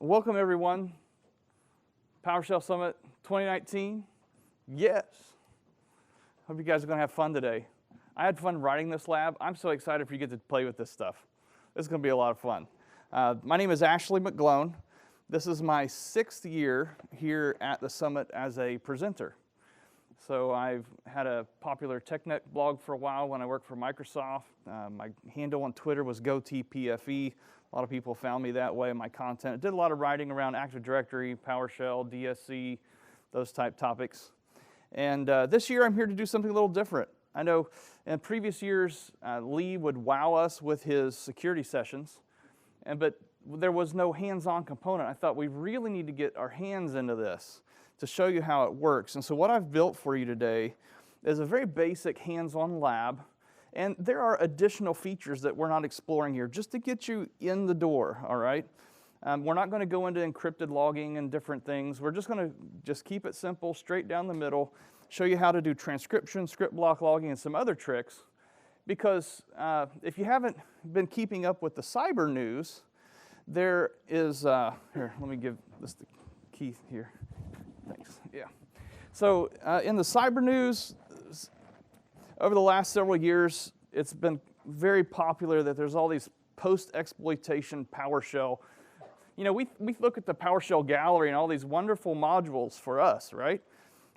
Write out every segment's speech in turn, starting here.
Welcome everyone, PowerShell Summit 2019. Yes. Hope you guys are going to have fun today. I had fun writing this lab. I'm so excited for you to get to play with this stuff. This is going to be a lot of fun. My name is Ashley McGlone. This is my 6th year here at the Summit as a presenter. So I've had a popular TechNet blog for a while when I worked for Microsoft. My handle on Twitter was GoTPFE. A lot of people found me that way in my content. I did a lot of writing around Active Directory, PowerShell, DSC, those type topics. And this year I'm here to do something a little different. I know in previous years, Lee would wow us with his security sessions, but there was no hands-on component. I thought we really need to get our hands into this to show you how it works. And so what I've built for you today is a very basic hands-on lab. And there are additional features that we're not exploring here just to get you in the door, all right? We're not going to go into encrypted logging and different things. We're just going to keep it simple, straight down the middle, show you how to do transcription, script block logging, and some other tricks. Because if you haven't been keeping up with the cyber news, there is, here, let me give this to Keith here. Thanks, yeah. So in the cyber news, over the last several years, it's been very popular that there's all these post-exploitation PowerShell. You know, we look at the PowerShell gallery and all these wonderful modules for us, right?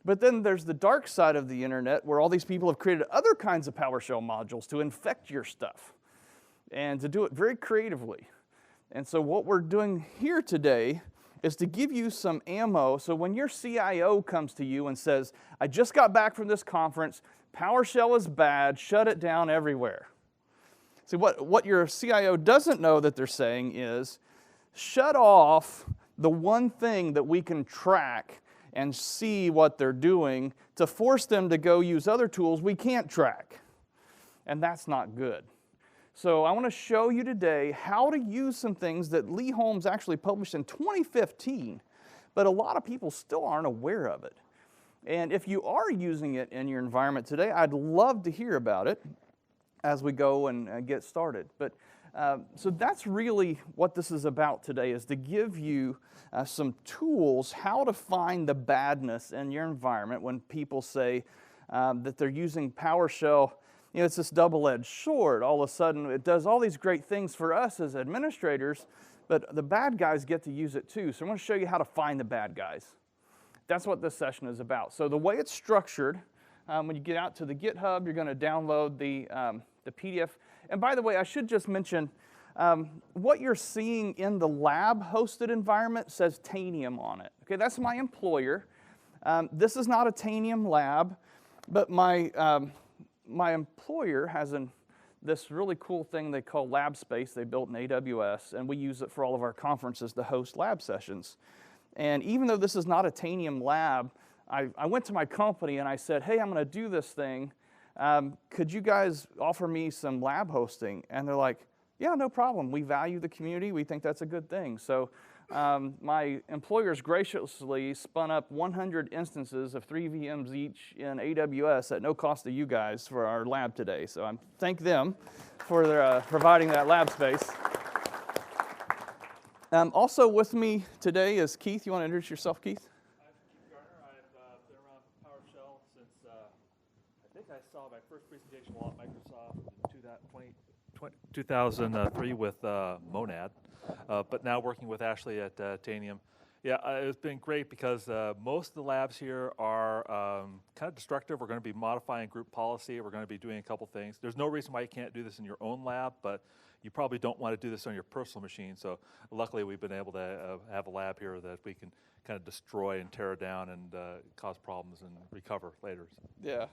But then there's the dark side of the internet where all these people have created other kinds of PowerShell modules to infect your stuff and to do it very creatively. And so what we're doing here today is to give you some ammo so when your CIO comes to you and says, I just got back from this conference, PowerShell is bad, shut it down everywhere. See, what your CIO doesn't know that they're saying is, shut off the one thing that we can track and see what they're doing to force them to go use other tools we can't track. And that's not good. So I want to show you today how to use some things that Lee Holmes actually published in 2015, but a lot of people still aren't aware of it. And if you are using it in your environment today, I'd love to hear about it as we go and get started. But so that's really what this is about today, is to give you some tools how to find the badness in your environment when people say that they're using PowerShell. You know, it's this double-edged sword. All of a sudden, it does all these great things for us as administrators, but the bad guys get to use it too. So I'm going to show you how to find the bad guys. That's what this session is about. So the way it's structured, when you get out to the GitHub, you're going to download the PDF. And by the way, I should just mention, what you're seeing in the lab-hosted environment says Tanium on it. Okay, that's my employer. This is not a Tanium lab, but my employer has this really cool thing they call Lab Space they built in AWS, and we use it for all of our conferences to host lab sessions. And even though this is not a Tanium lab, I went to my company and I said, hey, I'm going to do this thing. Could you guys offer me some lab hosting? And they're like, yeah, no problem. We value the community. We think that's a good thing. So my employers graciously spun up 100 instances of 3 VMs each in AWS at no cost to you guys for our lab today. So I thank them for their, providing that lab space. Also with me today is Keith. You want to introduce yourself, Keith? I'm Keith Garner. I've been around PowerShell since I think I saw my first presentation while at Microsoft in 2003 with Monad, but now working with Ashley at Tanium. Yeah, it's been great because most of the labs here are kind of destructive. We're going to be modifying group policy. We're going to be doing a couple things. There's no reason why you can't do this in your own lab, but you probably don't want to do this on your personal machine. So luckily we've been able to have a lab here that we can kind of destroy and tear down and cause problems and recover later. Yeah.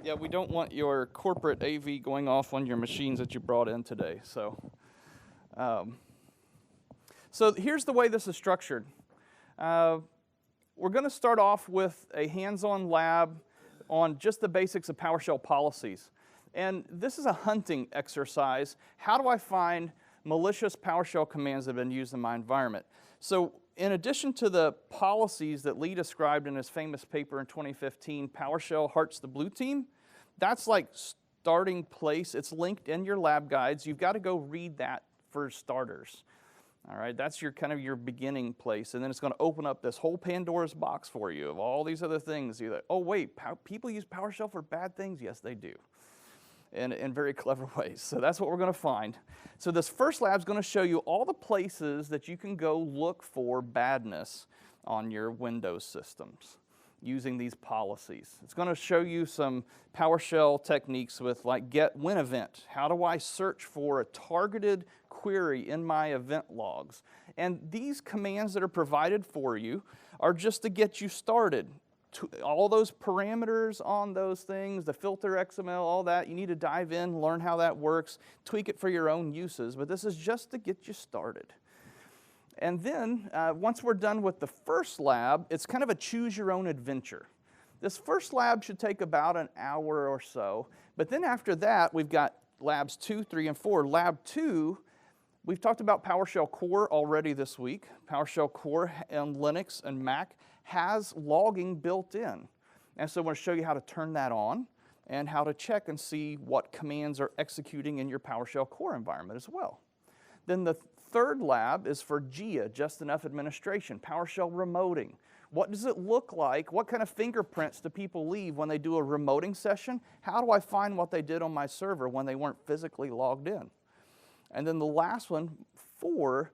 Yeah, we don't want your corporate AV going off on your machines that you brought in today. So, so here's the way this is structured. We're going to start off with a hands-on lab on just the basics of PowerShell policies. And this is a hunting exercise. How do I find malicious PowerShell commands that have been used in my environment? So in addition to the policies that Lee described in his famous paper in 2015, PowerShell Hearts the Blue Team, that's like starting place. It's linked in your lab guides. You've got to go read that for starters. All right, that's your kind of your beginning place, and then it's going to open up this whole Pandora's box for you of all these other things. You're like, oh wait, people use PowerShell for bad things? Yes, they do, in very clever ways. So that's what we're going to find. So this first lab is going to show you all the places that you can go look for badness on your Windows systems using these policies. It's going to show you some PowerShell techniques with like get when event. How do I search for a targeted query in my event logs? And these commands that are provided for you are just to get you started. All those parameters on those things, the filter XML, all that, you need to dive in, learn how that works, tweak it for your own uses, but this is just to get you started. And then, once we're done with the first lab, it's kind of a choose-your-own-adventure. This first lab should take about an hour or so, but then after that, we've got labs 2, 3, and 4. Lab 2, we've talked about PowerShell Core already this week. PowerShell Core on Linux and Mac has logging built in. And so I want to show you how to turn that on and how to check and see what commands are executing in your PowerShell Core environment as well. Then the third lab is for GIA, Just Enough Administration, PowerShell remoting. What does it look like? What kind of fingerprints do people leave when they do a remoting session? How do I find what they did on my server when they weren't physically logged in? And then the last one, 4,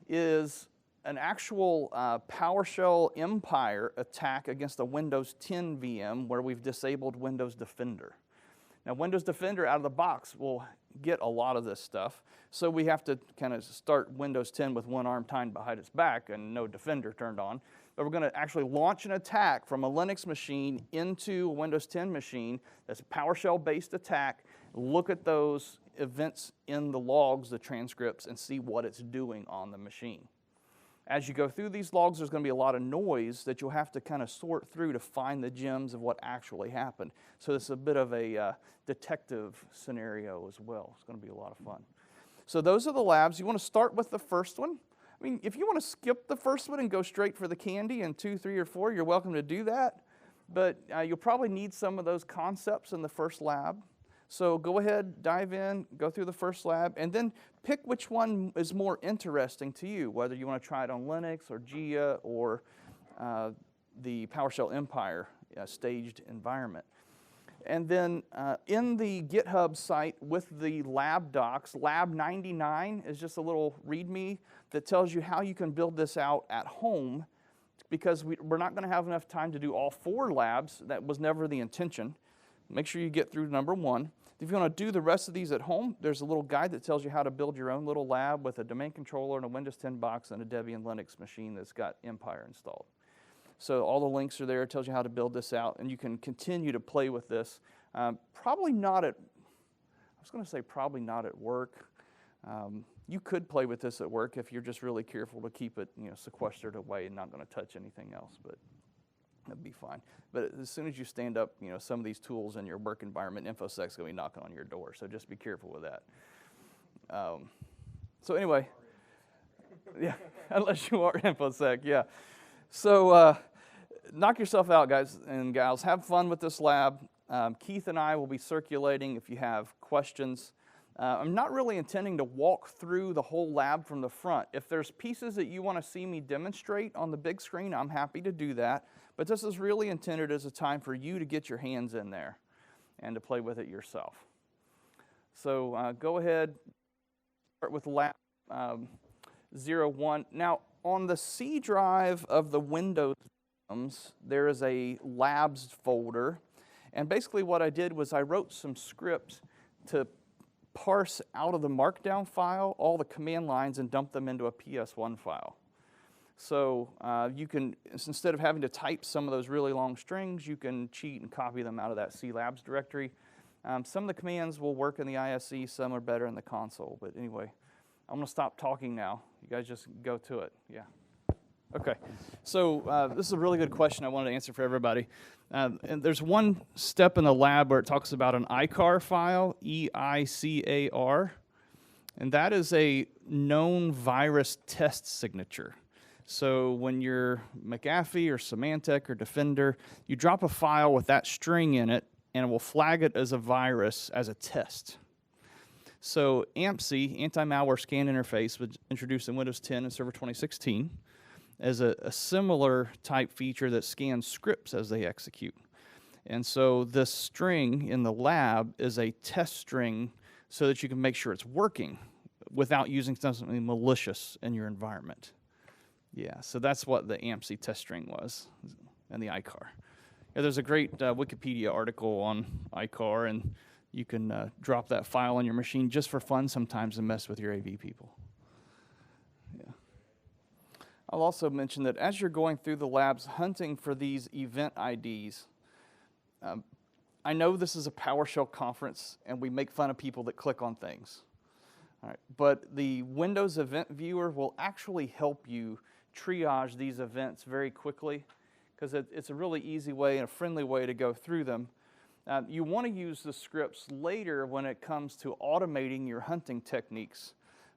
is an actual PowerShell Empire attack against a Windows 10 VM where we've disabled Windows Defender. Now, Windows Defender out of the box will get a lot of this stuff, so we have to kind of start Windows 10 with one arm tied behind its back and no Defender turned on. But we're going to actually launch an attack from a Linux machine into a Windows 10 machine. That's a PowerShell-based attack. Look at those events in the logs, the transcripts, and see what it's doing on the machine. As you go through these logs, there's going to be a lot of noise that you'll have to kind of sort through to find the gems of what actually happened. So it's a bit of a detective scenario as well. It's going to be a lot of fun. So those are the labs. You want to start with the first one. I mean, if you want to skip the first one and go straight for the candy in 2, 3, or 4, you're welcome to do that. But you'll probably need some of those concepts in the first lab. So go ahead, dive in, go through the first lab, and then pick which one is more interesting to you, whether you want to try it on Linux or GIA or the PowerShell Empire staged environment. And then in the GitHub site with the lab docs, lab 99 is just a little README that tells you how you can build this out at home, because we're not going to have enough time to do all 4 labs. That was never the intention. Make sure you get through number 1. If you want to do the rest of these at home, there's a little guide that tells you how to build your own little lab with a domain controller and a Windows 10 box and a Debian Linux machine that's got Empire installed. So all the links are there. It tells you how to build this out, and you can continue to play with this. Probably not at, I was going to say probably not at work. You could play with this at work if you're just really careful to keep it, sequestered away and not going to touch anything else, but that'd be fine. But as soon as you stand up, some of these tools in your work environment, InfoSec's going to be knocking on your door, so just be careful with that. So anyway, yeah, unless you are InfoSec, yeah. So knock yourself out, guys and gals. Have fun with this lab. Keith and I will be circulating if you have questions. I'm not really intending to walk through the whole lab from the front. If there's pieces that you want to see me demonstrate on the big screen, I'm happy to do that. But this is really intended as a time for you to get your hands in there and to play with it yourself. So go ahead, start with lab 01. Now, on the C drive of the Windows systems, there is a labs folder. And basically what I did was I wrote some scripts to parse out of the markdown file all the command lines and dump them into a PS1 file. So you can, instead of having to type some of those really long strings, you can cheat and copy them out of that C labs directory. Some of the commands will work in the ISE, some are better in the console. But anyway, I'm going to stop talking now. You guys just go to it. Yeah. Okay. So this is a really good question I wanted to answer for everybody. And there's one step in the lab where it talks about an AICAR file, EICAR, and that is a known virus test signature. So when you're McAfee or Symantec or Defender, you drop a file with that string in it, and it will flag it as a virus as a test. So AMPC, Anti-Malware Scan Interface, was introduced in Windows 10 and Server 2016 as a similar type feature that scans scripts as they execute. And so this string in the lab is a test string so that you can make sure it's working without using something malicious in your environment. Yeah, so that's what the AMPC test string was, and the AICAR. Yeah, there's a great Wikipedia article on AICAR, and you can drop that file on your machine just for fun sometimes and mess with your AV people. Yeah. I'll also mention that as you're going through the labs hunting for these event IDs, I know this is a PowerShell conference, and we make fun of people that click on things. All right, but the Windows Event Viewer will actually help you triage these events very quickly, because it's a really easy way and a friendly way to go through them. You want to use the scripts later when it comes to automating your hunting techniques,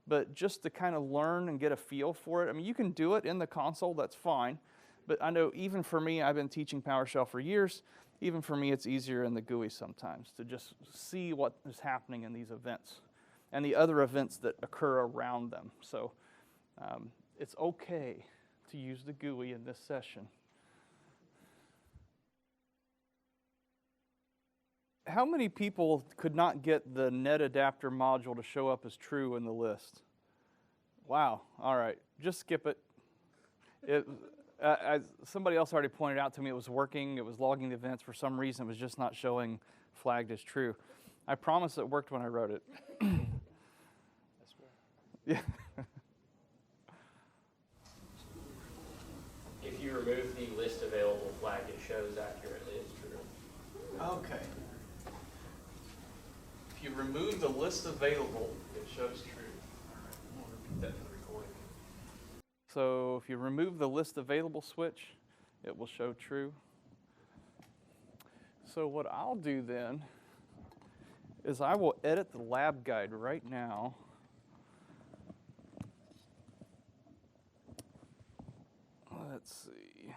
but just to kind of learn and get a feel for it. I mean, you can do it in the console, that's fine, but I know even for me, I've been teaching PowerShell for years, even for me it's easier in the GUI sometimes to just see what is happening in these events and the other events that occur around them. So it's okay to use the GUI in this session. How many people could not get the net adapter module to show up as true in the list? Wow, all right, just skip it. As somebody else already pointed out to me, it was working, it was logging the events. For some reason, it was just not showing flagged as true. I promise it worked when I wrote it. That's right. Yeah. If you remove the list available flag, it shows accurately as true. Okay. If you remove the list available, it shows true. All right, I'm gonna repeat that for the recording. So if you remove the list available switch, it will show true. So what I'll do then is I will edit the lab guide right now. Let's see.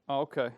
Oh, okay.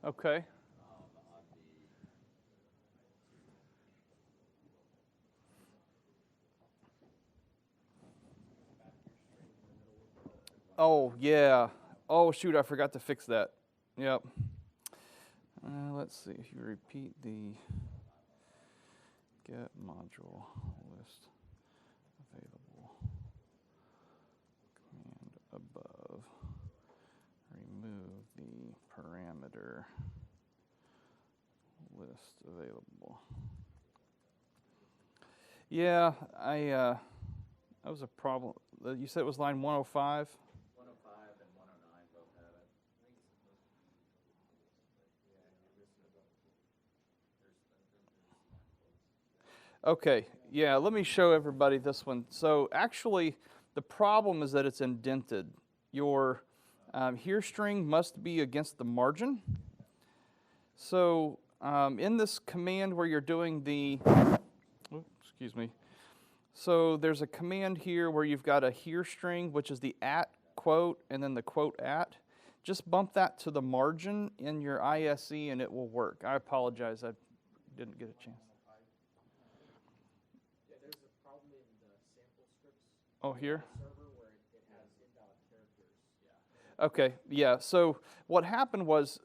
Okay. Oh, yeah. Oh, shoot, I forgot to fix that. Yep. Let's see, if you repeat the get module list available command above, remove the parameter list available. Yeah, that was a problem. You said it was line 105? 105 and 109 both have it. Okay, yeah, let me show everybody this one. So actually, the problem is that it's indented. Your here string must be against the margin. So in this command where you're doing the, excuse me. So there's a command here where you've got a here string, which is the at quote and then the quote at. Just bump that to the margin in your ISE and it will work. I apologize, I didn't get a chance. Yeah, there's a problem in the sample scripts. Oh, here? Server where it has invalid characters. Yeah. Okay, yeah, so what happened was,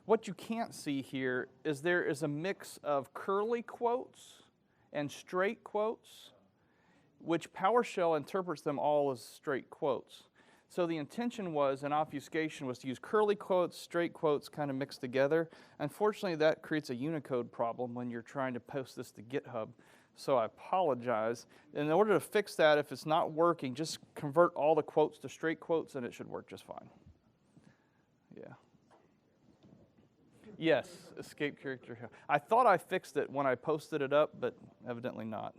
what you can't see here is there is a mix of curly quotes and straight quotes, which PowerShell interprets them all as straight quotes. So the intention was, and obfuscation was to use curly quotes, straight quotes kind of mixed together. Unfortunately, that creates a Unicode problem when you're trying to post this to GitHub. So I apologize. In order to fix that, if it's not working, just convert all the quotes to straight quotes and it should work just fine. Yeah. Yes, escape character. I thought I fixed it when I posted it up, but evidently not.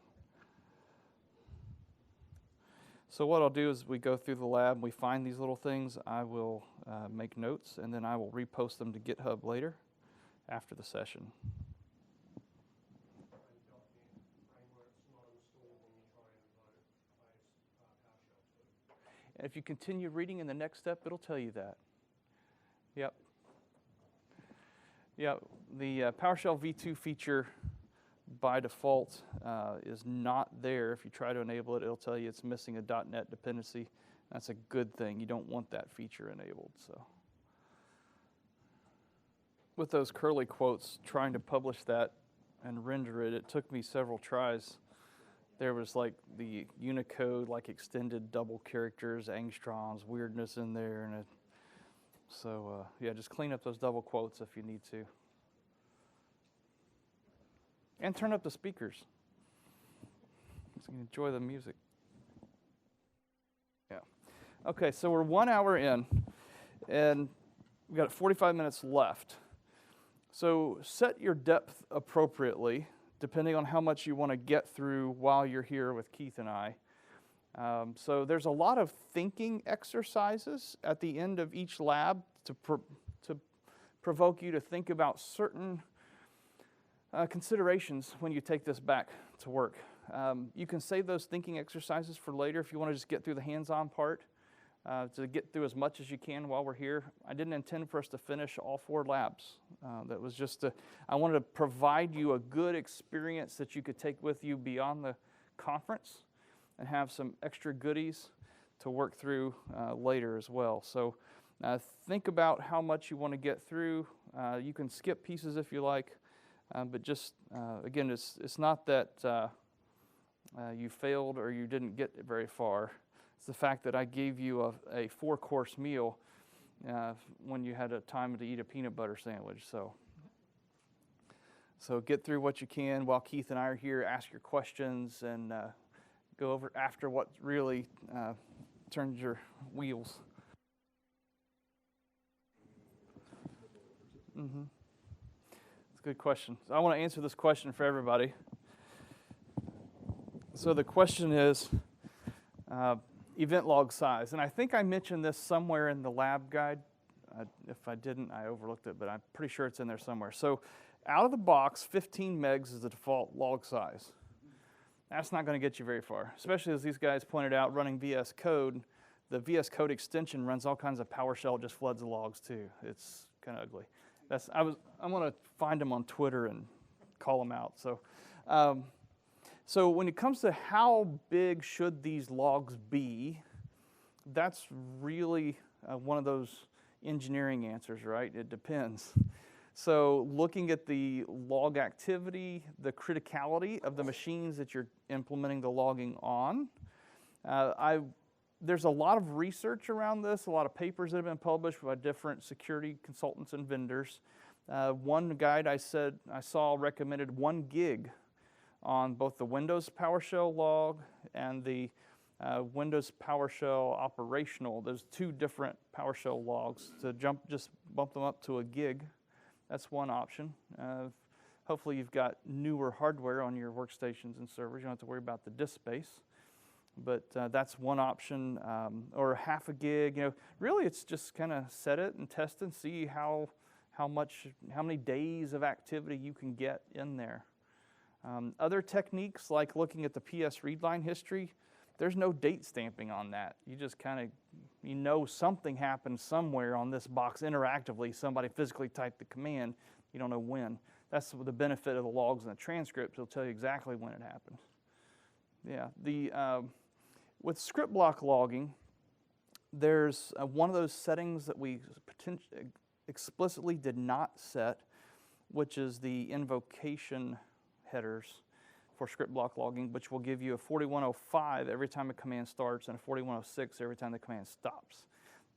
So what I'll do is we go through the lab, we find these little things, I will make notes, and then I will repost them to GitHub later after the session. And if you continue reading in the next step, it'll tell you that. Yep. Yeah, the PowerShell V2 feature by default is not there. If you try to enable it, it'll tell you it's missing a .NET dependency. That's a good thing. You don't want that feature enabled. So, with those curly quotes, trying to publish that and render it, it took me several tries. There was like the Unicode, like extended double characters, angstroms, weirdness in there, and yeah, just clean up those double quotes if you need to. And turn up the speakers so you can enjoy the music. Yeah. Okay, so we're 1 hour in, and we've got 45 minutes left. So set your depth appropriately, depending on how much you want to get through while you're here with Keith and I. So there's a lot of thinking exercises at the end of each lab to provoke you to think about certain considerations when you take this back to work. You can save those thinking exercises for later if you want to just get through the hands-on part, to get through as much as you can while we're here. I didn't intend for us to finish all 4 labs. That was just I wanted to provide you a good experience that you could take with you beyond the conference and have some extra goodies to work through later as well. So think about how much you want to get through. You can skip pieces if you like, but just, again, it's not that you failed or you didn't get very far. It's the fact that I gave you a 4-course meal when you had a time to eat a peanut butter sandwich. So get through what you can while Keith and I are here. Ask your questions and go over after what really turns your wheels. Mm-hmm. That's a good question. So I want to answer this question for everybody. So the question is event log size. And I think I mentioned this somewhere in the lab guide. If I didn't, I overlooked it, but I'm pretty sure it's in there somewhere. So out of the box, 15 megs is the default log size. That's not going to get you very far, especially as these guys pointed out, running VS Code. The VS Code extension runs all kinds of PowerShell, just floods the logs too. It's kind of ugly. I'm going to find them on Twitter and call them out. So when it comes to how big should these logs be, that's really one of those engineering answers, right? It depends. So looking at the log activity, the criticality of the machines that you're implementing the logging on, there's a lot of research around this, a lot of papers that have been published by different security consultants and vendors. One guide I saw recommended 1 gig on both the Windows PowerShell log and the Windows PowerShell operational. There's 2 different PowerShell logs. To just bump them up to 1 gig. That's one option. Hopefully you've got newer hardware on your workstations and servers. You don't have to worry about the disk space. But that's one option, or 0.5 gig. Really it's just kind of set it and test and see how many days of activity you can get in there. Other techniques like looking at the PS readline history, there's no date stamping on that. You just kind of, something happened somewhere on this box interactively. Somebody physically typed the command. You don't know when. That's the benefit of the logs and the transcripts. It'll tell you exactly when it happened. Yeah, with script block logging, there's one of those settings that we explicitly did not set, which is the invocation headers for script block logging, which will give you a 4105 every time a command starts and a 4106 every time the command stops.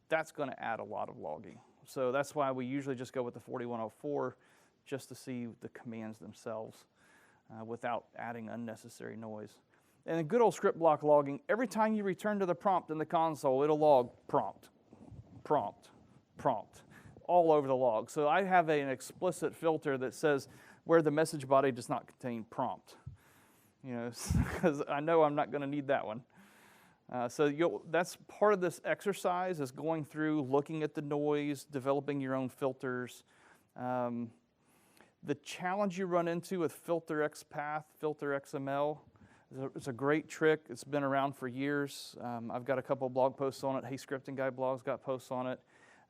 That's going to add a lot of logging. So that's why we usually just go with the 4104 just to see the commands themselves without adding unnecessary noise. And in good old script block logging, every time you return to the prompt in the console, it'll log prompt, prompt, prompt, all over the log. So I have an explicit filter that says where the message body does not contain prompt, because I know I'm not going to need that one. So that's part of this exercise, is going through, looking at the noise, developing your own filters. The challenge you run into with filter XPath, filter XML, it's a great trick. It's been around for years. I've got a couple of blog posts on it. Hey Scripting Guy blog's got posts on it.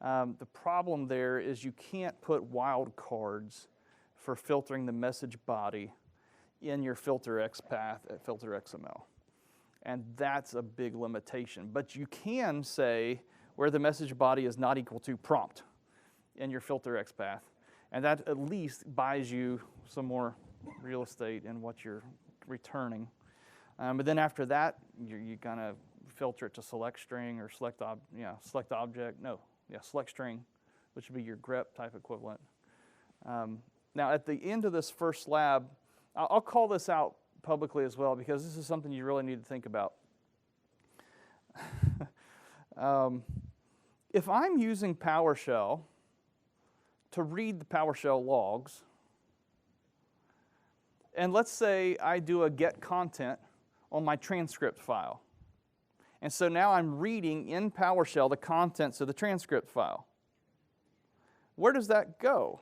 The problem there is you can't put wildcards for filtering the message body in your filter XPath at filter XML. And that's a big limitation. But you can say where the message body is not equal to prompt in your filter XPath. And that at least buys you some more real estate in what you're returning. But then after that, you're gonna filter it to select string or select object. Select string, which would be your grep type equivalent. Now at the end of this first lab, I'll call this out publicly as well, because this is something you really need to think about. If I'm using PowerShell to read the PowerShell logs, and let's say I do a get content on my transcript file, and so now I'm reading in PowerShell the contents of the transcript file, where does that go?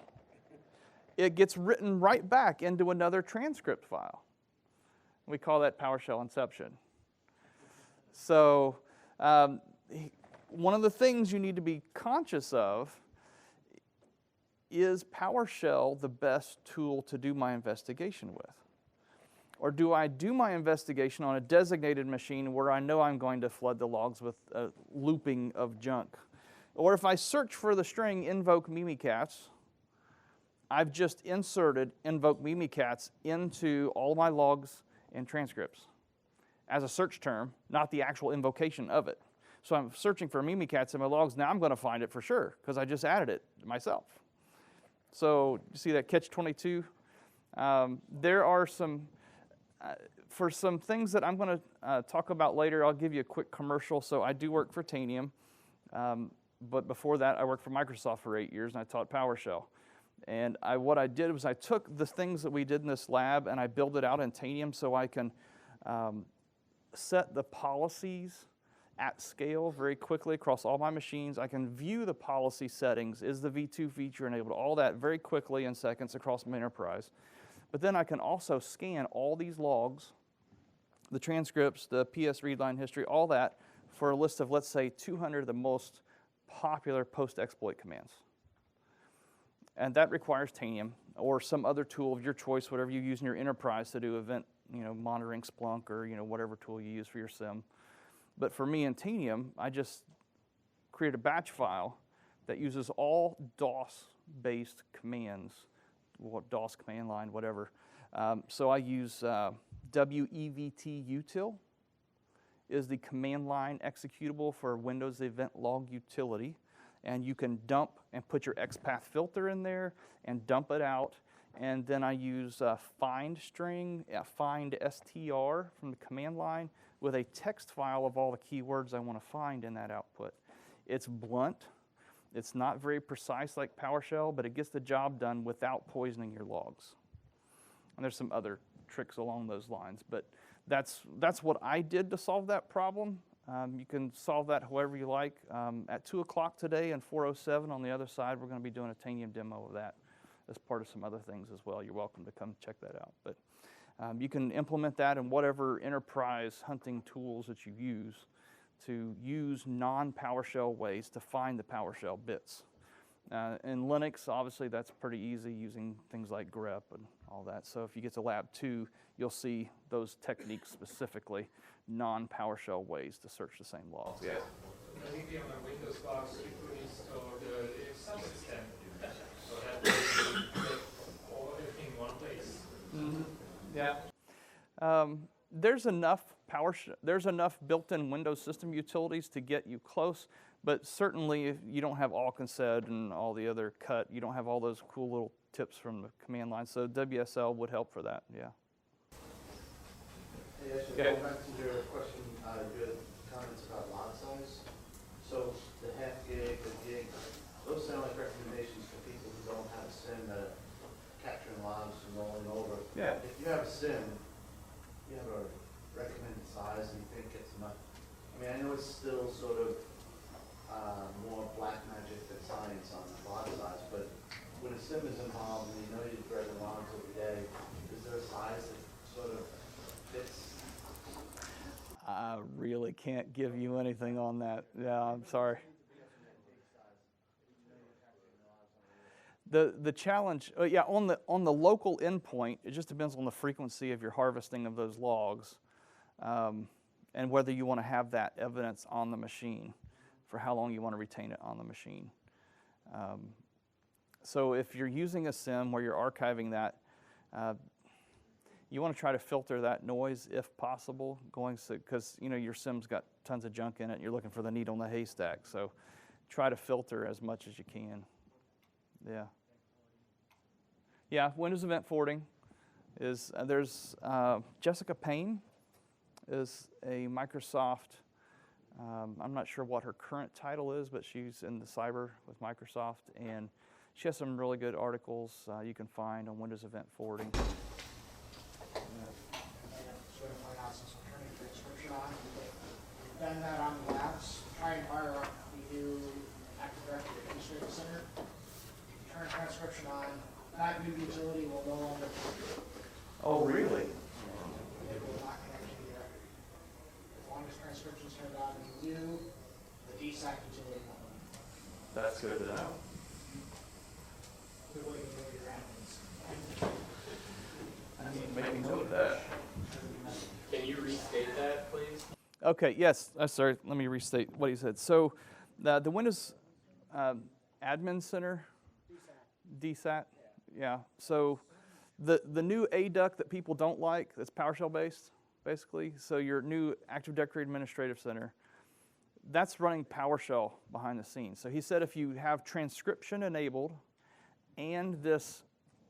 It gets written right back into another transcript file. We call that PowerShell inception. So one of the things you need to be conscious of is PowerShell the best tool to do my investigation with? Or do I do my investigation on a designated machine where I know I'm going to flood the logs with a looping of junk? Or if I search for the string invoke mimikatz, I've just inserted invoke mimikatz into all my logs and transcripts as a search term, not the actual invocation of it. So I'm searching for mimikatz in my logs. Now I'm going to find it for sure because I just added it myself. So you see that catch-22? There are some, for some things that I'm going to talk about later, I'll give you a quick commercial. So I do work for Tanium, but before that I worked for Microsoft for 8 years and I taught PowerShell. And what I did was I took the things that we did in this lab and I built it out in Tanium so I can set the policies at scale very quickly across all my machines. I can view the policy settings. Is the V2 feature enabled? All that very quickly in seconds across my enterprise. But then I can also scan all these logs, the transcripts, the PS readline history, all that for a list of, let's say, 200 of the most popular post-exploit commands. And that requires Tanium or some other tool of your choice, whatever you use in your enterprise to do event monitoring, Splunk, or whatever tool you use for your SIM. But for me in Tanium, I just create a batch file that uses all DOS-based commands, DOS command line, whatever. So I use WEVT util is the command line executable for Windows Event Log Utility. And you can dump and put your XPath filter in there and dump it out. And then I use find string, find str from the command line with a text file of all the keywords I want to find in that output. It's blunt. It's not very precise like PowerShell, but it gets the job done without poisoning your logs. And there's some other tricks along those lines, but that's what I did to solve that problem. You can solve that however you like. At 2 o'clock today and 4:07 on the other side, we're going to be doing a Tanium demo of that as part of some other things as well. You're welcome to come check that out. But you can implement that in whatever enterprise hunting tools that you use to use non-PowerShell ways to find the PowerShell bits. In Linux, obviously, that's pretty easy using things like grep and all that. So if you get to Lab 2, you'll see those techniques specifically, non-PowerShell ways to search the same logs. Yeah. Maybe on a Windows box, you could install the exam system so that you put everything in one place. Mm-hmm. Yeah. there's enough there's enough built-in Windows system utilities to get you close, but certainly if you don't have Alcanced and all the other cut, you don't have all those cool little tips from the command line. So WSL would help for that. Yeah. Hey, actually, going back to your question, your comments about lot size. So the half gig, the gig, those sound like recommendations for people who don't have a SIM that are capturing logs and rolling over. Yeah. If you have a SIM, you have a recommended size and you think it's enough. I mean, I know it's still sort of more black magic than science on the lot size, but when a SIM is involved and you know you're threading logs every day, is there a size that sort of fits? I really can't give you anything on that. Yeah, I'm sorry. The challenge, yeah, on the local endpoint, it just depends on the frequency of your harvesting of those logs, and whether you want to have that evidence on the machine, for how long you want to retain it on the machine. So if you're using a SIM where you're archiving that, you want to try to filter that noise if possible, because your SIM's got tons of junk in it. And you're looking for the needle in the haystack, so try to filter as much as you can. Yeah. Yeah, Windows Event Forwarding is, there's Jessica Payne is a Microsoft, I'm not sure what her current title is, but she's in the cyber with Microsoft, and she has some really good articles you can find on Windows Event Forwarding. Sort of point out since I'm turning transcription on. We've done that on the labs. Try and fire up the new Active Directory Administrative Center. Turn transcription on. That new utility will no longer work. Oh, really? It will not connect to the directory. As long as transcription is turned on in new, the DSAC utility won't work. That's good to know. Good way to know your admins. I need to make a note of that. Can you restate that, please? Okay, yes, sorry, let me restate what he said. So the Windows Admin Center, DSAT, yeah. So the new ADUC that people don't like, that's PowerShell based, basically. So your new Active Directory Administrative Center, that's running PowerShell behind the scenes. So he said if you have transcription enabled and this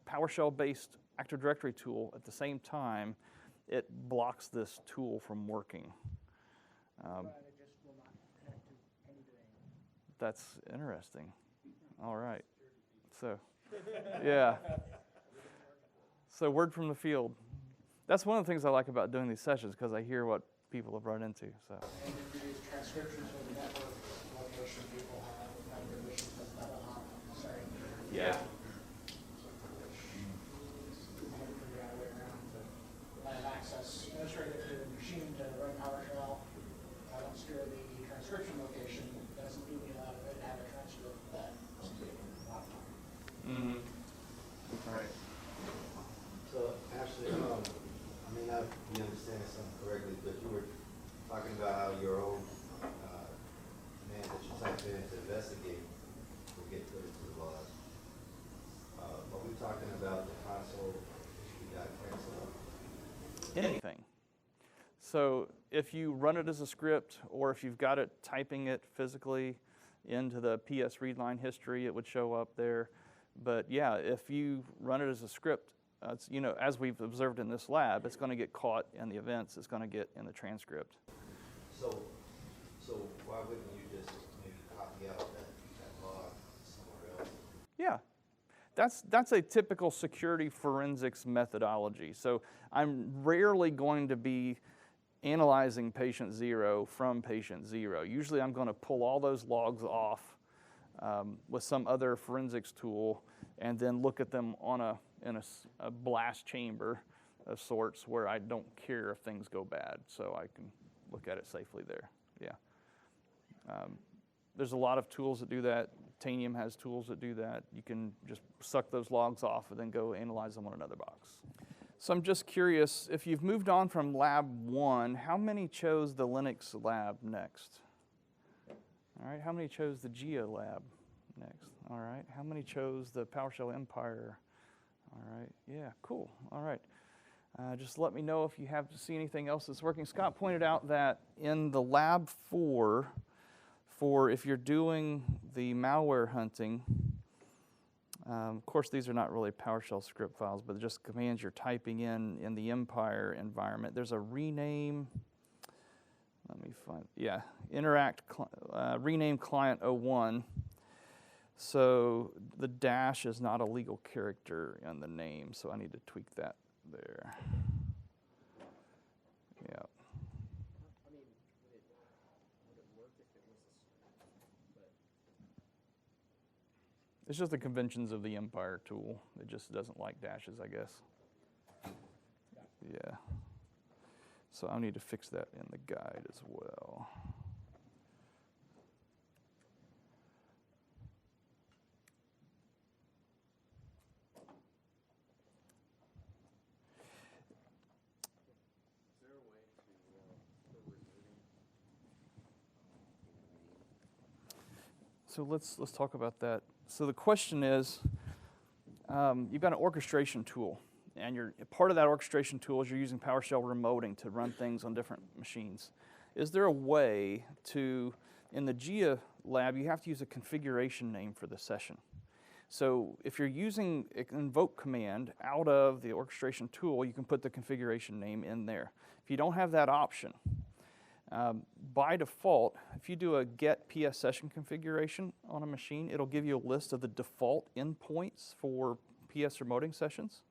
PowerShell based Active Directory tool at the same time, it blocks this tool from working. It just will not connect to any domain. That's interesting. All right. So, yeah. So word from the field. That's one of the things I like about doing these sessions, because I hear what people have run into. So. And if you use transcriptions for the network location, people have permissions with that on. Sorry. Yeah. Figure out a way around to let access administrative to the machine to run PowerShell. I don't secure the transcription location. Doesn't do me a lot of good to have a transcript that must be a laptop. Mm-hmm. Right. So, Ashley, I may not be understanding something correctly, but you were talking about how your own command that you type in to investigate will get put into the log. Are we talking about the console you got canceled? Anything. So if you run it as a script, or if you've got it typing it physically into the PS read line history, it would show up there. But yeah, if you run it as a script, it's, as we've observed in this lab, it's going to get caught in the events. It's going to get in the transcript. So why wouldn't you just maybe copy out that log somewhere else? Yeah, that's a typical security forensics methodology. So I'm rarely going to be analyzing patient 0 from patient 0. Usually I'm going to pull all those logs off with some other forensics tool and then look at them in a blast chamber of sorts where I don't care if things go bad, so I can look at it safely there. Yeah. There's a lot of tools that do that. Tanium has tools that do that. You can just suck those logs off and then go analyze them on another box. So I'm just curious, if you've moved on from lab 1, how many chose the Linux lab next? All right, how many chose the Geo lab next? All right, how many chose the PowerShell Empire? All right, yeah, cool, all right. Just let me know if you have to see anything else that's working. Scott pointed out that in the lab 4, for if you're doing the malware hunting, of course these are not really PowerShell script files, but just commands you're typing in the Empire environment. There's a rename, let me find, yeah, rename client 01. So the dash is not a legal character in the name, so I need to tweak that there. Yeah. I mean, would it work if it was It's just the conventions of the Empire tool. It just doesn't like dashes, I guess. Yeah. So I need to fix that in the guide as well. So let's talk about that. So the question is, you've got an orchestration tool, and part of that orchestration tool is you're using PowerShell remoting to run things on different machines. Is there a way to, in the GIA lab, you have to use a configuration name for the session. So if you're using an invoke command out of the orchestration tool, you can put the configuration name in there. If you don't have that option, by default, if you do a get PS session configuration on a machine, it'll give you a list of the default endpoints for PS remoting sessions.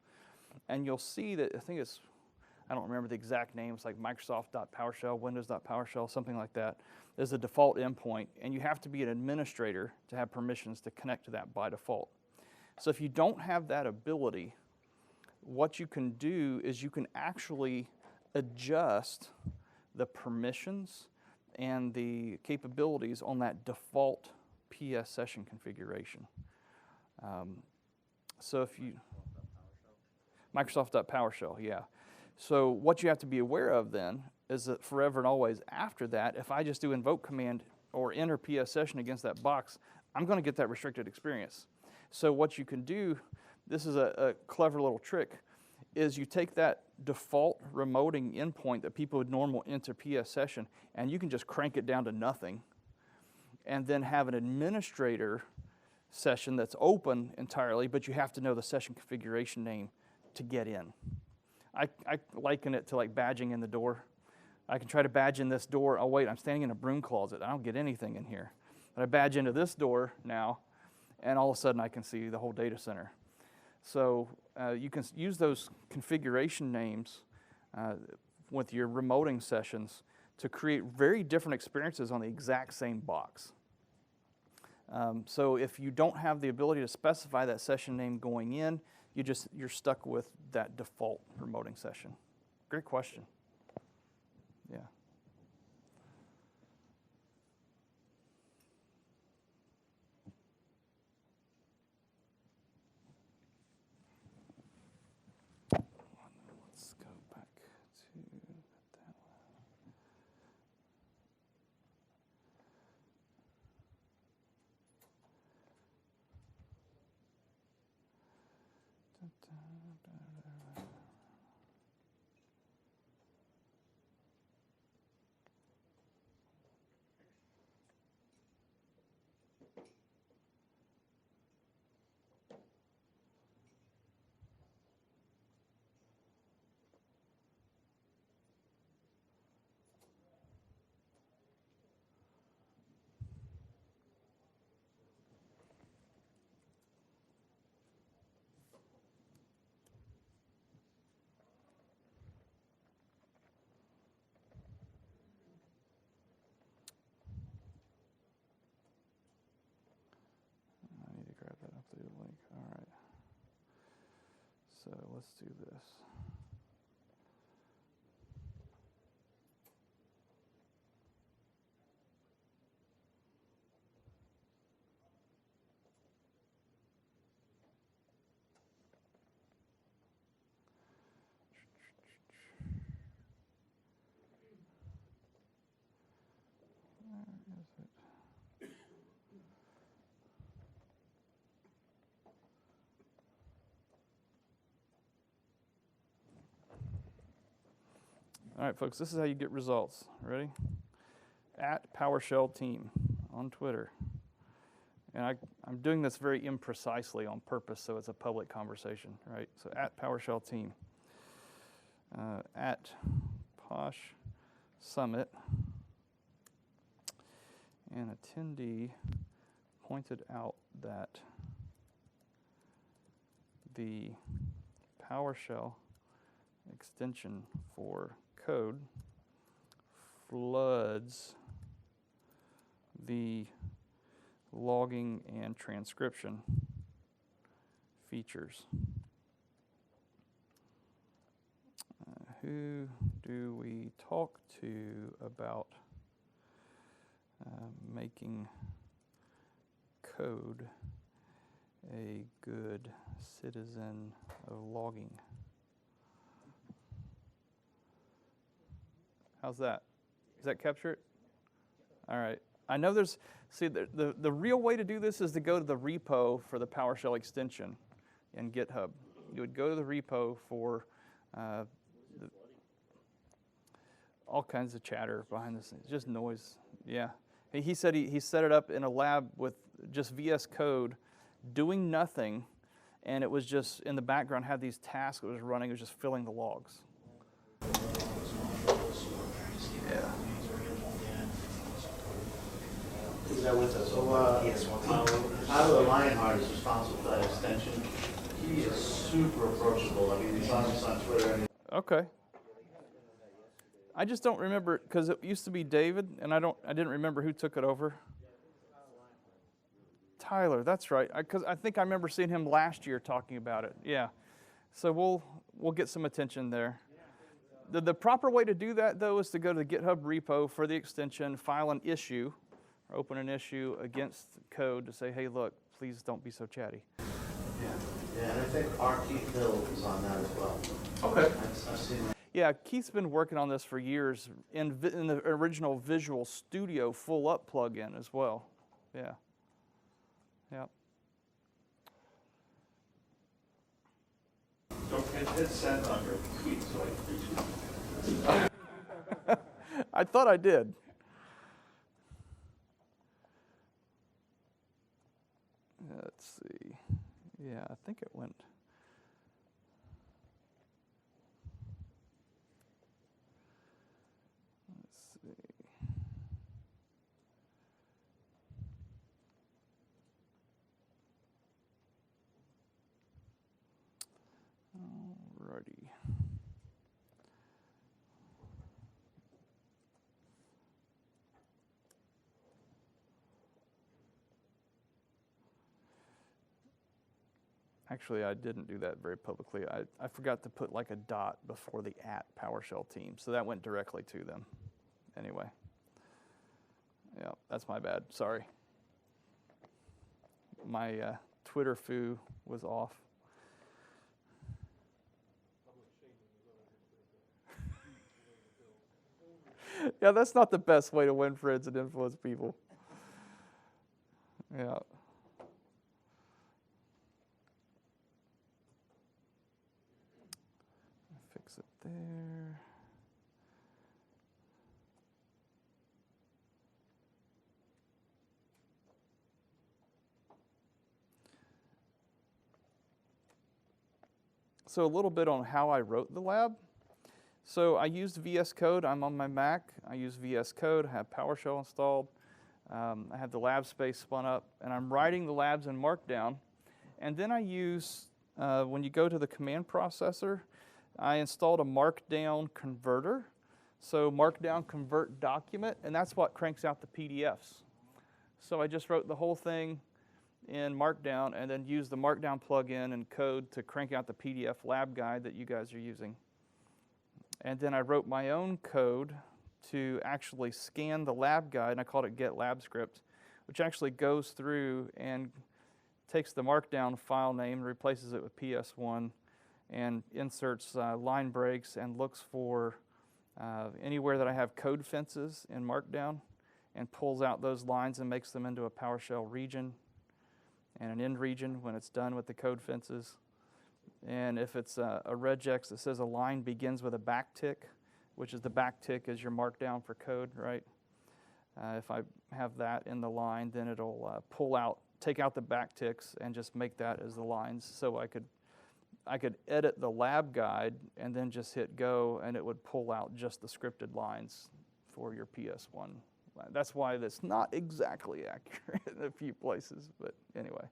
And you'll see that, I don't remember the exact name, it's like Microsoft.PowerShell, Windows.PowerShell, something like that. There's a default endpoint, and you have to be an administrator to have permissions to connect to that by default. So if you don't have that ability, what you can do is you can actually adjust the permissions and the capabilities on that default PS session configuration. So if you, Microsoft.PowerShell, yeah. So what you have to be aware of then is that forever and always after that, if I just do invoke command or enter PS session against that box, I'm going to get that restricted experience. So what you can do, this is a clever little trick, is you take that default remoting endpoint that people would normally enter PS session, and you can just crank it down to nothing, and then have an administrator session that's open entirely, but you have to know the session configuration name to get in. I liken it to like badging in the door. I can try to badge in this door. Oh wait, I'm standing in a broom closet. I don't get anything in here. But I badge into this door now, and all of a sudden I can see the whole data center. So you can use those configuration names with your remoting sessions to create very different experiences on the exact same box. So if you don't have the ability to specify that session name going in, you're stuck with that default remoting session. Great question. Yeah. Let's go back to that one. I need to grab that updated link. All right. So let's do this. Where is it? All right, folks, this is how you get results. Ready? At PowerShell Team on Twitter. And I'm doing this very imprecisely on purpose so it's a public conversation, right? So at PowerShell Team. At Posh Summit. An attendee pointed out that the PowerShell extension for code floods the logging and transcription features. Who do we talk to about making code a good citizen of logging? How's that? Does that capture it? All right. I know there's, see, the real way to do this is to go to the repo for the PowerShell extension in GitHub. You would go to the repo for all kinds of chatter behind the scenes, just noise. Yeah. He said he set it up in a lab with just VS Code doing nothing, and it was just in the background had these tasks that was running, it was just filling the logs. Yeah. Is that with us? So, Tyler Lionheart is responsible for that extension. He is super approachable. I mean, he's on us on Twitter. And Okay. I just don't remember, because it used to be David, and I didn't remember who took it over. Tyler, that's right. Because I think I remember seeing him last year talking about it. Yeah. So we'll get some attention there. The proper way to do that, though, is to go to the GitHub repo for the extension, file an issue, or open an issue against code to say, hey, look, please don't be so chatty. yeah, and I think our Keith Hill is on that as well. Okay. I've seen that. Yeah, Keith's been working on this for years in the original Visual Studio full up plugin as well. Yeah. Yep. Don't forget to hit send on your tweet so I can reach it. I thought I did. Let's see. Yeah, I think it went. Let's see. Alrighty. Actually, I didn't do that very publicly. I forgot to put like a dot before the at PowerShell team, so that went directly to them. Anyway. Yeah, that's my bad. Sorry. My Twitter foo was off. Yeah, that's not the best way to win friends and influence people. Yeah. Fix it there. So a little bit on how I wrote the lab. So I used VS Code. I'm on my Mac. I use VS Code. I have PowerShell installed. I have the lab space spun up, and I'm writing the labs in Markdown. And then I use, when you go to the command processor, I installed a Markdown converter. So Markdown convert document, and that's what cranks out the PDFs. So I just wrote the whole thing in Markdown and then used the Markdown plugin and code to crank out the PDF lab guide that you guys are using. And then I wrote my own code to actually scan the lab guide, and I called it get lab script, which actually goes through and takes the Markdown file name, replaces it with PS1, and inserts line breaks and looks for anywhere that I have code fences in Markdown and pulls out those lines and makes them into a PowerShell region and an end region when it's done with the code fences. And if it's a regex that says a line begins with a backtick, which is the backtick as your markdown for code, right? If I have that in the line, then it'll take out the backticks and just make that as the lines. So I could edit the lab guide and then just hit go, and it would pull out just the scripted lines for your PS1. That's why that's not exactly accurate in a few places, but anyway.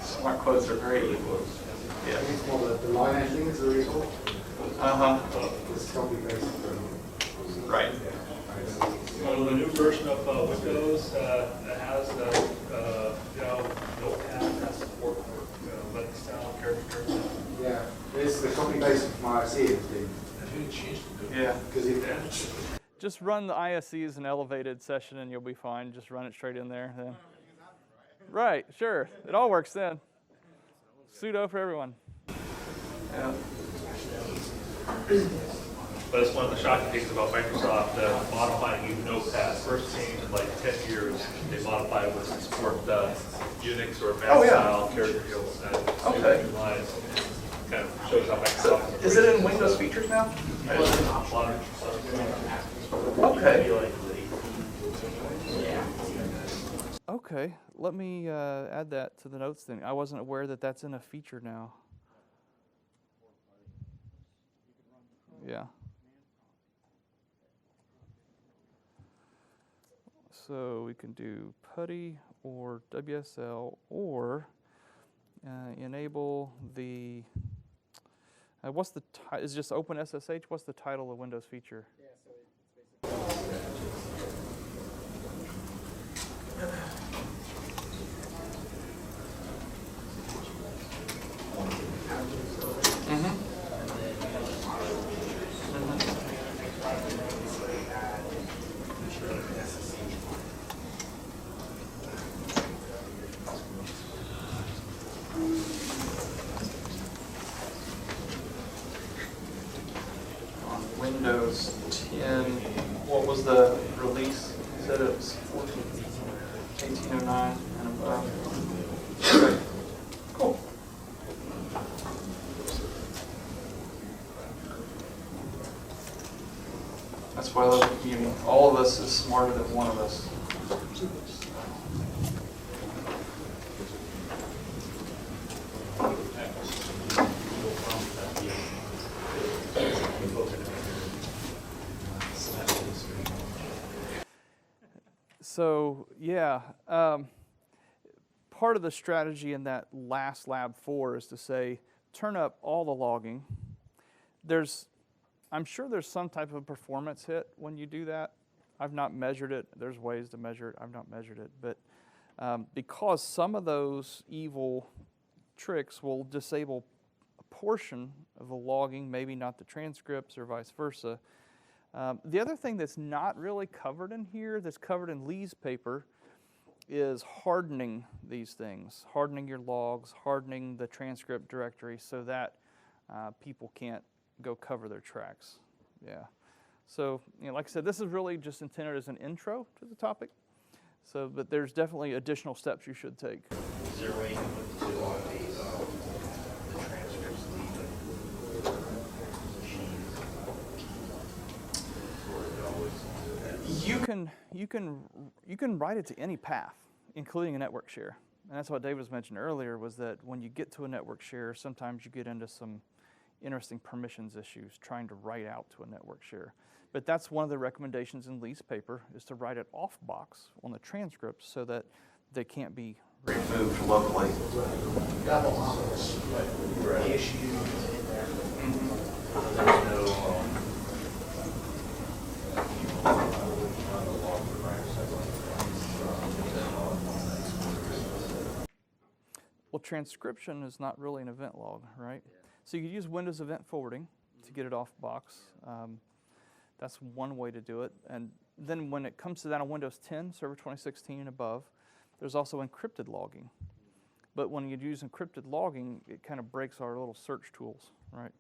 Smart quotes are very evil. Yeah. The line ending is the result. It's copy paste from. Right. Well, the new version of Windows has Notepad has support for Linux style character. Yeah, it's the copy paste from IC thing. Yeah. Because Just run the ISCs in elevated session and you'll be fine. Just run it straight in there. Then. Right, sure. It all works then. Sudo for everyone. Yeah. But it's one of the shocking things about Microsoft modifying Notepad. First change in like 10 years, they modified was to support Unix or Mac style character fields and Okay. new lines. Kind of shows how Microsoft Is it in Windows features now? Okay. Okay, let me add that to the notes thing. I wasn't aware that that's in a feature now. Yeah. So we can do PuTTY or WSL or enable the, what's the, is just OpenSSH? What's the title of Windows feature? On Windows 10, what was the release? You said it was 1809 and above. Okay. Cool. That's why I love the community. All of us is smarter than one of us. So yeah, part of the strategy in that last lab 4 is to say, turn up all the logging. I'm sure there's some type of performance hit when you do that. I've not measured it. There's ways to measure it. I've not measured it. But because some of those evil tricks will disable a portion of the logging, maybe not the transcripts or vice versa. The other thing that's not really covered in here, that's covered in Lee's paper, is hardening these things, hardening your logs, hardening the transcript directory so that people can't go cover their tracks. Yeah. So, like I said, this is really just intended as an intro to the topic. So, but there's definitely additional steps you should take. Is there a way you can put to on the transcripts You can write it to any path, including a network share. And that's what Dave was mentioning earlier, was that when you get to a network share, sometimes you get into some interesting permissions issues trying to write out to a network share. But that's one of the recommendations in Lee's paper, is to write it off box on the transcripts so that they can't be Removed locally. double hops, but the issue is in there. There's no Well, transcription is not really an event log, right? So you could use Windows Event Forwarding to get it off box. That's one way to do it. And then when it comes to that on Windows 10, Server 2016 and above, there's also encrypted logging. But when you use encrypted logging, it kind of breaks our little search tools, right?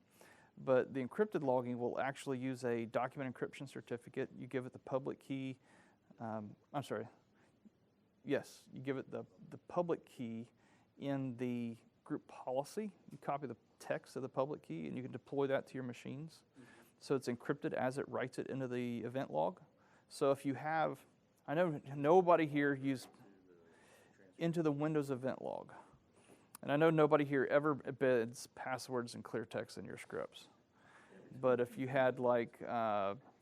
But the encrypted logging will actually use a document encryption certificate. You give it the public key. Yes, you give it the public key in the group policy. You copy the text of the public key, and you can deploy that to your machines. So it's encrypted as it writes it into the event log. So if you have, I know nobody here used into the Windows event log. And I know nobody here ever embeds passwords and clear text in your scripts. But if you had like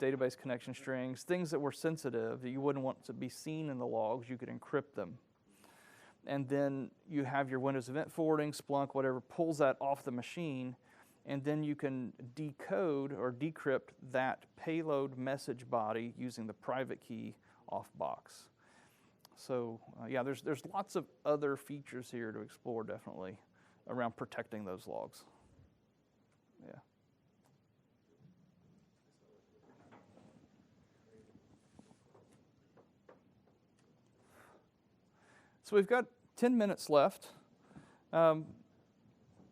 database connection strings, things that were sensitive that you wouldn't want to be seen in the logs, you could encrypt them. And then you have your Windows Event Forwarding, Splunk, whatever, pulls that off the machine, and then you can decode or decrypt that payload message body using the private key off box. So yeah, there's lots of other features here to explore definitely around protecting those logs. Yeah. So we've got 10 minutes left, and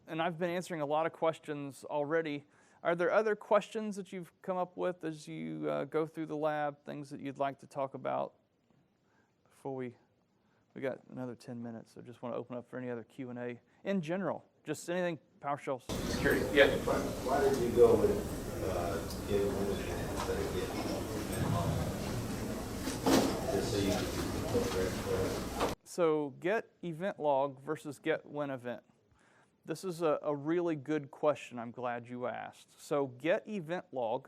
I've been answering a lot of questions already. Are there other questions that you've come up with as you go through the lab, things that you'd like to talk about before we got another 10 minutes, so just want to open up for any other Q&A in general, just anything PowerShell security. Yeah. Why did you go with get Windows instead of get just so you could So get event log versus get when event. This is a really good question. I'm glad you asked. So get event log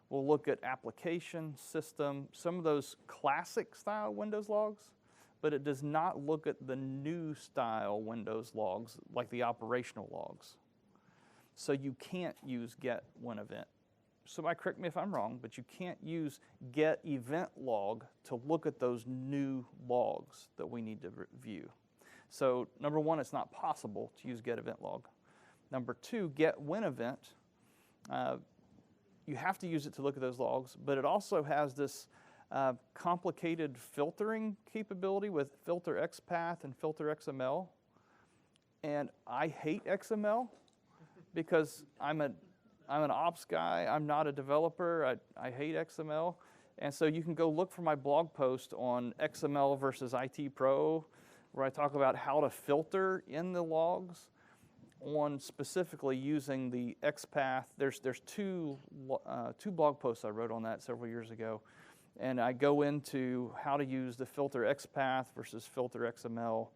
will look at application, system, some of those classic style Windows logs, but it does not look at the new style Windows logs like the operational logs. So you can't use get when event. Somebody correct me if I'm wrong, but you can't use get event log to look at those new logs that we need to view. So number one, it's not possible to use get event log. Number two, get when event, you have to use it to look at those logs, but it also has this complicated filtering capability with filter XPath and filter XML. And I hate XML because I'm an ops guy. I'm not a developer. I hate XML. And so you can go look for my blog post on XML versus IT Pro, where I talk about how to filter in the logs on specifically using the XPath. There's two blog posts I wrote on that several years ago. And I go into how to use the filter XPath versus filter XML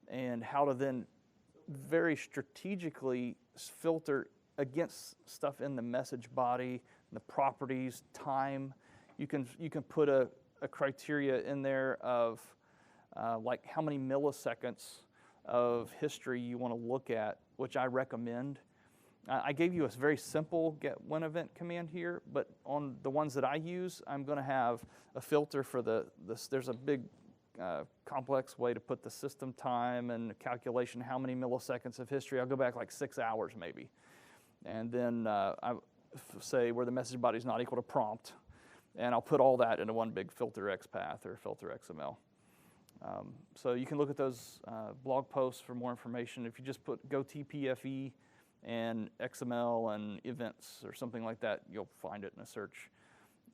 and how to then very strategically filter against stuff in the message body, the properties, time. You can put a criteria in there of like how many milliseconds of history you want to look at, which I recommend. I gave you a very simple get when event command here, but on the ones that I use, I'm going to have a filter for there's a big complex way to put the system time and calculation, how many milliseconds of history. I'll go back like 6 hours maybe. And then I say where the message body is not equal to prompt, and I'll put all that into one big filter XPath or filter XML. So you can look at those blog posts for more information. If you just put go TPFE and XML and events or something like that, you'll find it in a search.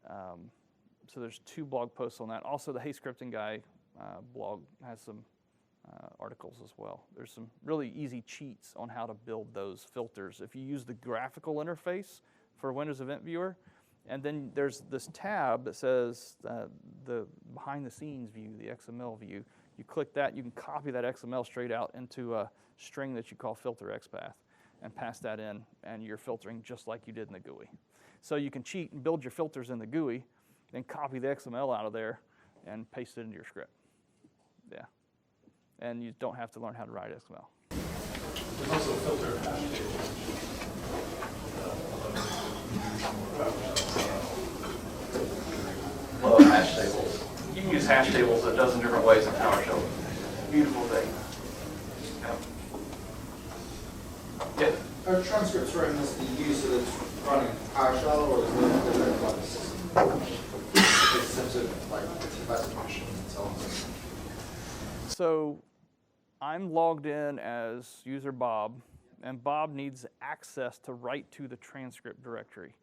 So there's 2 blog posts on that. Also, the Hey Scripting Guy blog has some articles as well. There's some really easy cheats on how to build those filters. If you use the graphical interface for Windows Event Viewer, and then there's this tab that says the behind-the-scenes view, the XML view. You click that, you can copy that XML straight out into a string that you call filter XPath and pass that in, and you're filtering just like you did in the GUI. So you can cheat and build your filters in the GUI, then copy the XML out of there and paste it into your script. Yeah. And you don't have to learn how to write XML. There's also a filter hash table. Love hash tables. You can use hash tables a dozen different ways in PowerShell. Beautiful thing. Yeah. Are transcripts running as the user that's running PowerShell, or is it the like system? It's in terms of like virtual machines and so on. So I'm logged in as user Bob, and Bob needs access to write to the transcript directory.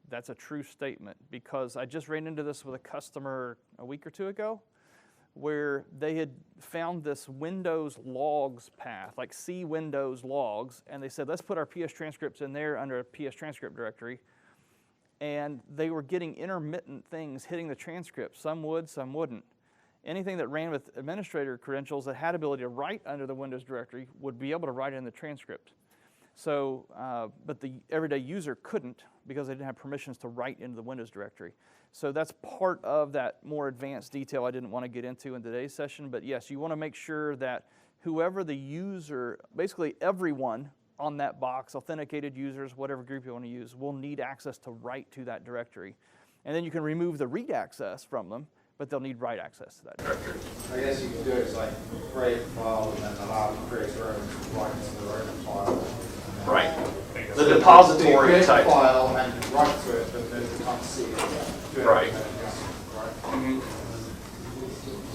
That's a true statement, because I just ran into this with a customer a week or two ago, where they had found this Windows logs path, like C Windows logs, and they said, let's put our PS transcripts in there under a PS transcript directory. And they were getting intermittent things hitting the transcript. Some would, some wouldn't. Anything that ran with administrator credentials that had ability to write under the Windows directory would be able to write in the transcript. So, but the everyday user couldn't, because they didn't have permissions to write into the Windows directory. So that's part of that more advanced detail I didn't want to get into in today's session. But yes, you want to make sure that whoever the user, basically everyone on that box, authenticated users, whatever group you want to use, will need access to write to that directory. And then you can remove the read access from them, but they'll need write access to that directory. I guess you could do it as like create file and then allow them to create their own write to the right file. Right. The depository Create a type. file and write to it, but then you can't see it. Right. Right.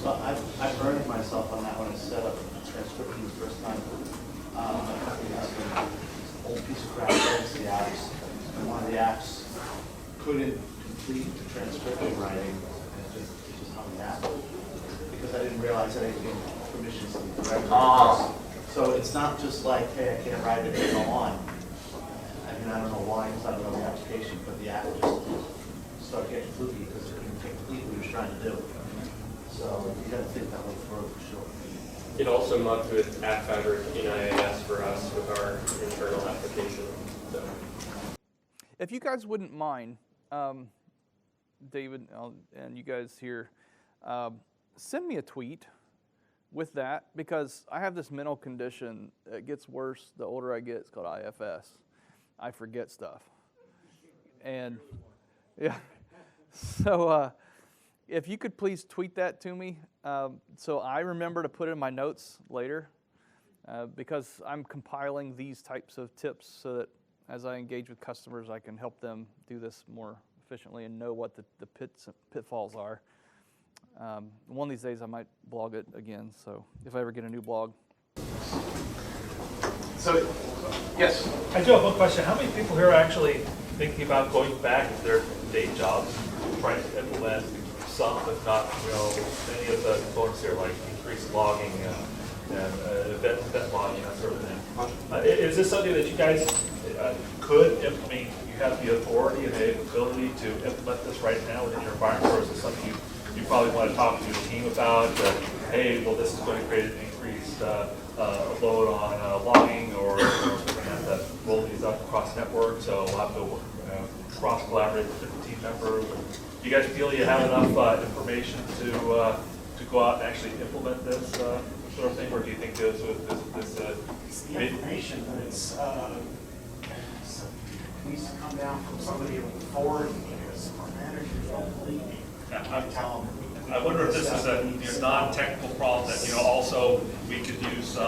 So I burned myself on that when I set up transcription the first time. My company has an old piece of crap legacy apps, and one of the apps couldn't complete the transcription writing, and it just hung me out. Because I didn't realize that I could give permissions to the directory. So it's not just like, hey, I can't write it and go on. I mean, I don't know why, because I don't know the application, but the app just started getting fluky because it couldn't complete what it was trying to do. So you got to think that one through for sure. It also mucked with App Fabric in IIS for us with our internal application. So. If you guys wouldn't mind, David and you guys here, send me a tweet with that, because I have this mental condition that gets worse the older I get. It's called IFS. I forget stuff. And yeah, so if you could please tweet that to me, so I remember to put it in my notes later, because I'm compiling these types of tips so that as I engage with customers, I can help them do this more efficiently and know what the pitfalls are. One of these days I might blog it again, so if I ever get a new blog. So, yes. I do have one question. How many people here are actually thinking about going back to their day jobs, trying to implement some, if not, many of the components here, like increased logging and event logging, that sort of thing? Is this something that you guys could implement? You have the authority and the ability to implement this right now within your environment, or is this something you probably want to talk to your team about? Hey, well, this is going to create an increased load on logging, or we're going to have to roll these up across network, so we'll have to cross-collaborate with different team members. Do you guys feel you have enough information to go out and actually implement this sort of thing, or do you think this It's the information, but it's needs to come down from somebody with authority, because our managers don't believe me. I wonder if this is a non-technical problem that, also we could use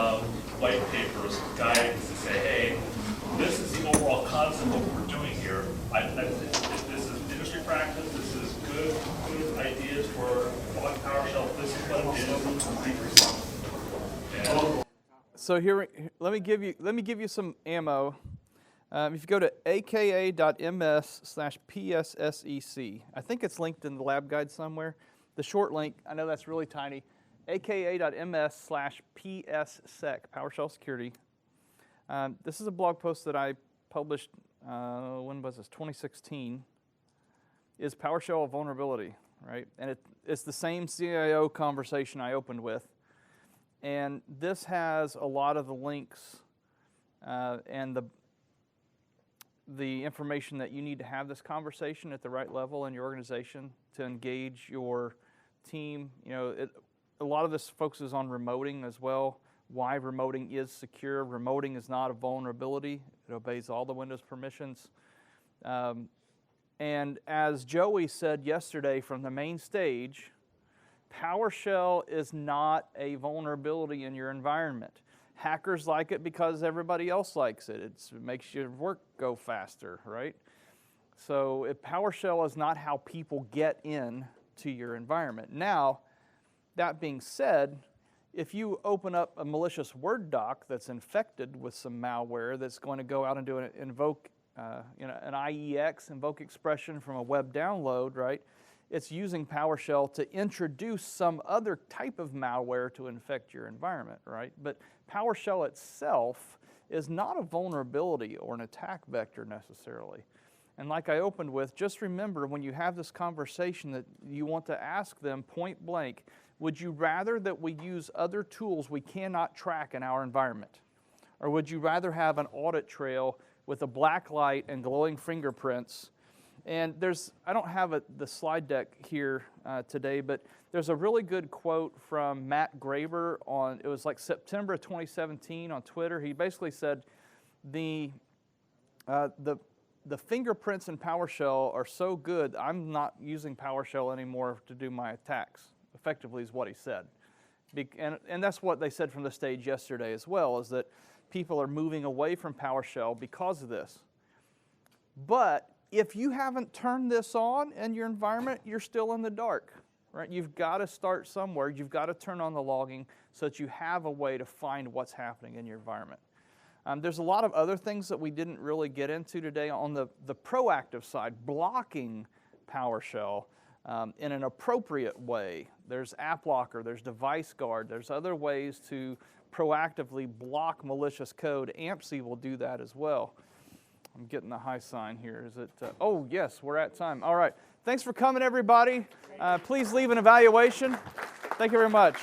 white papers, guides to say, hey, this is the overall concept of what we're doing here. This is industry practice. This is good ideas for what PowerShell discipline is. So here, let me give you some ammo. If you go to aka.ms/pssec, I think it's linked in the lab guide somewhere. The short link, I know that's really tiny, aka.ms/pssec, PowerShell Security. This is a blog post that I published, when was this, 2016, is PowerShell a vulnerability, right? And it's the same CIO conversation I opened with. And this has a lot of the links and the information that you need to have this conversation at the right level in your organization to engage your team. A lot of this focuses on remoting as well, why remoting is secure. Remoting is not a vulnerability. It obeys all the Windows permissions. And as Joey said yesterday from the main stage, PowerShell is not a vulnerability in your environment. Hackers like it because everybody else likes it. It makes your work go faster, right? So PowerShell is not how people get in to your environment. Now, that being said, if you open up a malicious Word doc that's infected with some malware that's going to go out and do an invoke, an IEX, invoke expression from a web download, right? It's using PowerShell to introduce some other type of malware to infect your environment, right? But PowerShell itself is not a vulnerability or an attack vector necessarily. And like I opened with, just remember when you have this conversation that you want to ask them point blank, would you rather that we use other tools we cannot track in our environment? Or would you rather have an audit trail with a black light and glowing fingerprints? And I don't have the slide deck here today, but there's a really good quote from Matt Graber it was like September of 2017 on Twitter. He basically said, the fingerprints in PowerShell are so good, I'm not using PowerShell anymore to do my attacks, effectively is what he said. And that's what they said from the stage yesterday as well, is that people are moving away from PowerShell because of this. But if you haven't turned this on in your environment, you're still in the dark, right? You've got to start somewhere. You've got to turn on the logging so that you have a way to find what's happening in your environment. There's a lot of other things that we didn't really get into today on the proactive side, blocking PowerShell in an appropriate way. There's App Locker, there's Device Guard, there's other ways to proactively block malicious code. AMPC will do that as well. I'm getting the high sign here. Is it? Oh, yes, we're at time. All right. Thanks for coming, everybody. Please leave an evaluation. Thank you very much.